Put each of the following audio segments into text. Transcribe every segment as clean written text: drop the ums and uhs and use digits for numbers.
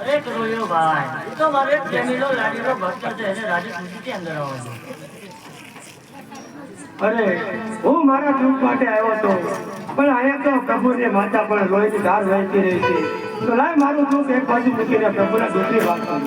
અરે કરોયો ભાઈ, એ તો મારે પ્રેમીલો લાડીલો ભક્ત છે, એને રાજી ખુશીથી અંદર આવો છો. અરે હું મારા દુઃખ માટે આવ્યો હતો, પણ અહીંયા તો પ્રભુની માતા પણ લોહીની ધાર વહેતી રહી છે. તો લાય મારું દુઃખ એક બાજુ મૂકીને પ્રભુના દુઃખની વાત કરું.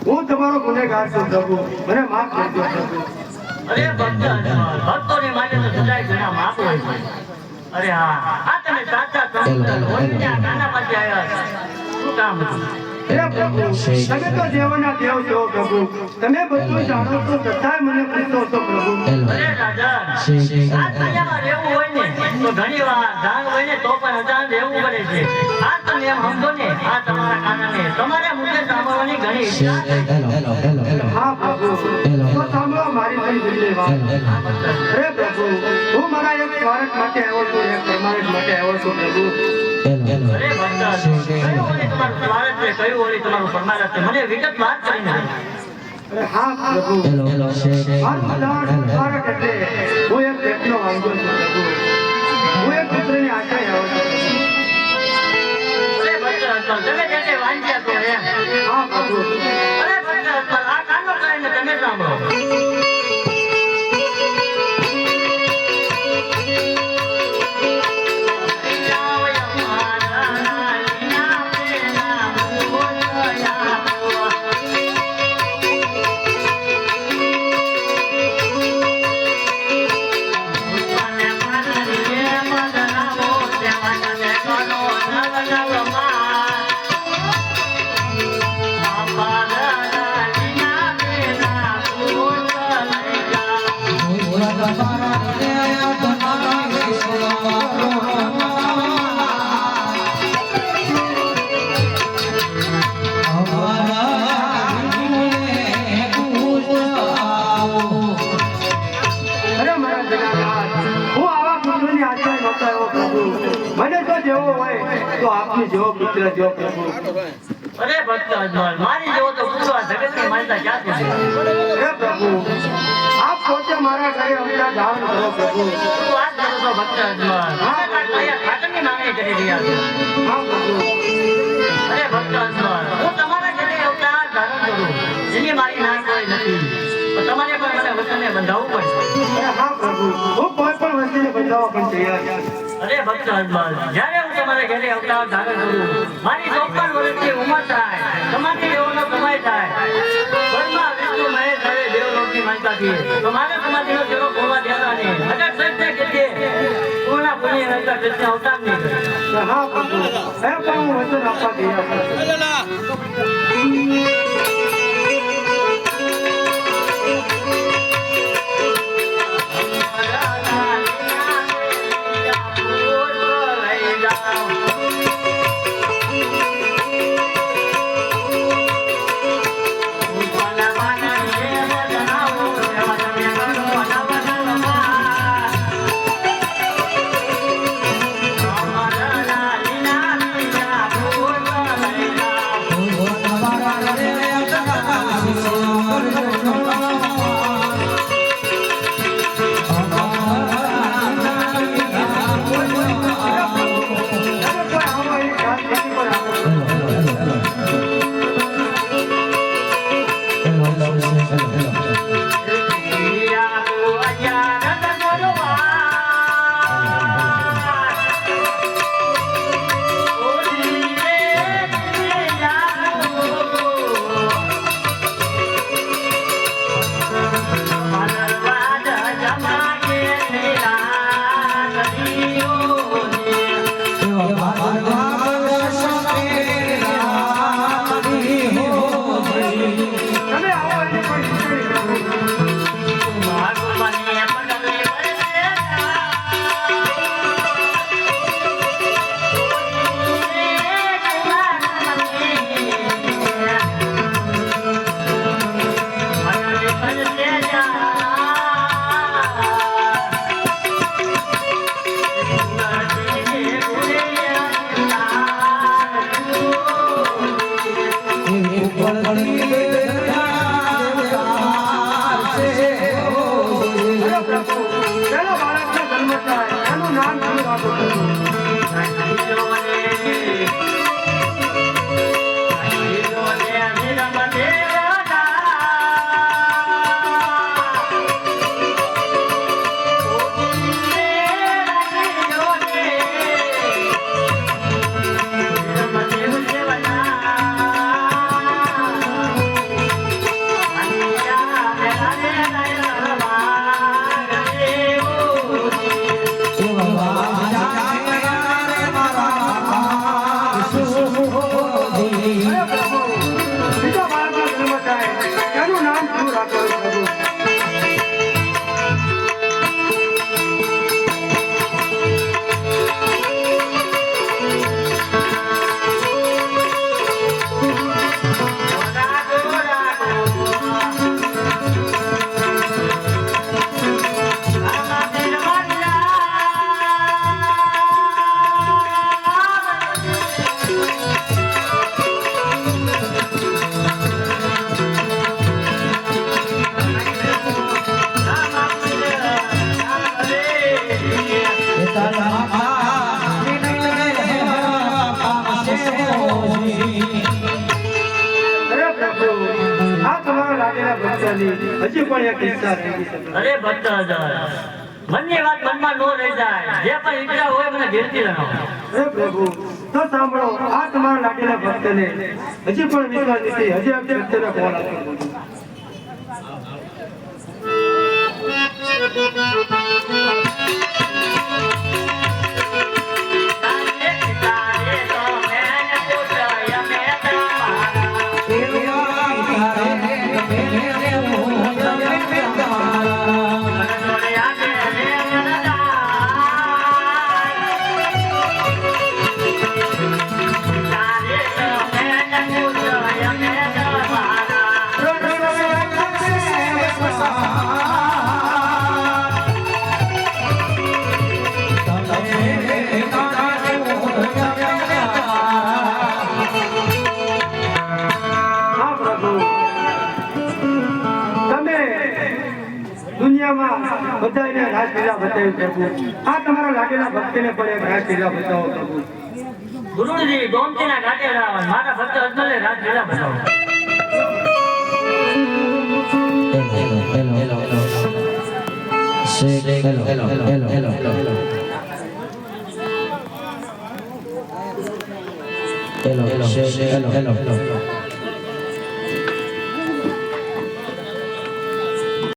હું તમારો ગુનેગાર છું પ્રભુ, મને માફ કરજો પ્રભુ. અરે ભક્તોને માટે તો સદાય ઘણા માફ હોય છે. અરે હા, આ તમે સાચા કાના પાસે આવ્યા શું કામ હતું? હે પ્રભુ, તમે તો દેવોના દેવ છો પ્રભુ, તમે બધું જાણો છો, છતાંય મને પૂછો છો પ્રભુ. અરે રાજા, આ દુનિયામાં રહેવું હોય ને તો ઘણી વાર જાણ હોય ને તો પણ અજાણ રહેવું પડે છે. આ તમે એમ સમજો ને, આ તમારા કાનાને તમારા મુખે સાંભળવાની ઘણી ઈચ્છા થઈ. હા પ્રભુ, તો સાંભળો મારી થઈ દિલની વાત. હે પ્રભુ, હું મારા એક સ્વાર્થ માટે આવ્યો છું, એક પરમાનન્ટ માટે આવ્યો છું પ્રભુ. અરે ભક્ત, કયું ઓલી તમારું સ્વાર્થ છે, કયું ઓલી તમારું પરમાનન્ટ છે, મને વિગત વાત કરીને કહો. અરે હા પ્રભુ, મારું ઉદાહરણ સ્વાર્થ એટલે હું એક પેટનો વાંધો છું પ્રભુ, હું એક પુત્રની આશાએ આવ્યો છું. અરે ભક્ત, તમે જેને વાંચ્યા છો એમ. હા પ્રભુ. અરે ભક્ત, આ કાનો કહીને તમે સાંભળો. મને તો જેવો હોય તો આપની જેવો પુત્ર જેવો પ્રભુ. અરે ભક્ત અજમલ, મારી જેવો તો પૂરો આ જગતની માનતા ક્યાંથી છે? હે પ્રભુ, આપ પોતે મારા ઘરે અવતાર ધારણ કરો પ્રભુ. શું વાત કરો છો ભક્ત અજમલ? હા, ખાતરની માંગણી કરી રહ્યા છો. હા પ્રભુ. અરે ભક્ત અજમલ, હું તમારા ઘરે અવતાર ધારણ કરું, જેની મારી ના કોઈ નથી. તો તમારે પણ મને વચનને બંધાવવું પડશે. અરે હા પ્રભુ, હું કોઈ પણ વસ્તુને બદલાવવા પણ તૈયાર છું. અરે ભક્ત હરબાલ, જ્યારે હું તમારે ઘરે અવતાર ધારણ કરું, મારી 54 વર્ષની ઉંમર થાય, તમારી દેવોનો સમય થાય, બ્રહ્મા વિષ્ણુ મહેશ હવે દેવલોકની માનતાથી, તો મારે સમાધિનો ચલો ખોલવા દેતા નહીં. અગર સત્ય કે છે પૂર્ણ પુણ્ય નંતર કૃષ્ણ અવતાર નહીં કરે. અરે હા પ્રભુ, એ પણ હું વચન આપવા તૈયાર છું. હજી પણ એક ઈચ્છા રહી છે. અરે ભક્ત હજાર, મનની વાત મનમાં નો રહી જાય. જે પણ ઈચ્છા હોય મને ધીરથી જણાવો. હે પ્રભુ, તો સાંભળો, આ તમારા લાડીના ભક્તને હજી પણ વિશ્વાસ નથી. હજી આપણે ભક્તને કોલ આપો. દુનિયામાં બધાને રાસલીલા બતાવી પ્રભુ. આ તમારા લાડેલા ભક્તને પણ એક રાસલીલા બતાવો પ્રભુ. ગુરુજી ગોમતીના ઘાટે રાવણ મારા ભક્ત અજમલે રાસલીલા બતાવો. hello